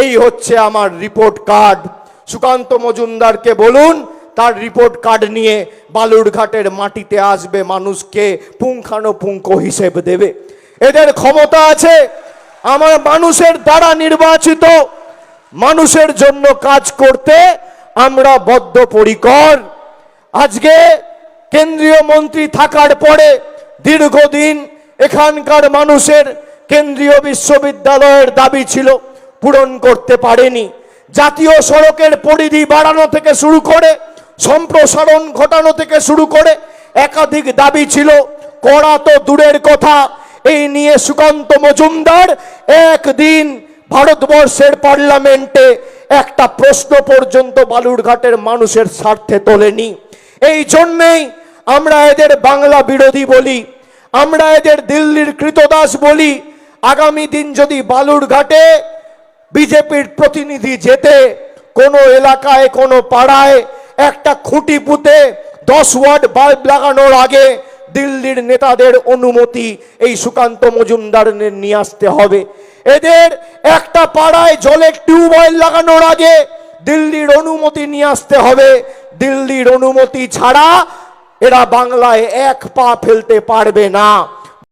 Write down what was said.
এই হচ্ছে আমার রিপোর্ট কার্ড। সুকান্ত মজুমদারকে বলুন তার রিপোর্ট কার্ড নিয়ে বালুরঘাটের মাটিতে আসবে, মানুষকে পুঙ্খানুপুঙ্খ হিসেব দেবে। এদের ক্ষমতা আছে। আমার মানুষের দ্বারা নির্বাচিত, মানুষের জন্য কাজ করতে আমরা বদ্ধপরিকর। আজকে কেন্দ্রীয় মন্ত্রী থাকার পরে দীর্ঘদিন এখানকার মানুষের কেন্দ্রীয় বিশ্ববিদ্যালয়ের দাবি ছিল, পূরণ করতে পারেনি। জাতীয় সড়কের পরিধি বাড়ানো থেকে শুরু করে সম্প্রসারণ ঘটানো থেকে শুরু করে একাধিক দাবি ছিল, করা তো দূরের কথা। এই নিয়ে সুকান্ত মজুমদার একদিন ভারতবর্ষের পার্লামেন্টে একটা প্রশ্ন পর্যন্ত বালুরঘাটের মানুষের স্বার্থে তোলেনি। এই জন্যেই আমরা এদের বাংলা বিরোধী বলি, আমরা এদের দিল্লির কৃতদাস বলি। আগামী দিন যদি বালুরঘাটে বিজেপির প্রতিনিধি যেতে কোনো এলাকায় কোনো পাড়ায় একটা খুঁটি পুঁতে 10 ওয়াট বাল্ব লাগানোর আগে দিল্লির নেতাদের অনুমতি এই সুকান্ত মজুমদারের নিয়ে আসতে হবে। এদের একটা পাড়ায় জলের টিউবওয়েল লাগানোর আগে দিল্লির অনুমতি নিয়ে আসতে হবে। দিল্লির অনুমতি ছাড়া এরা বাংলায় এক পা ফেলতে পারবে না।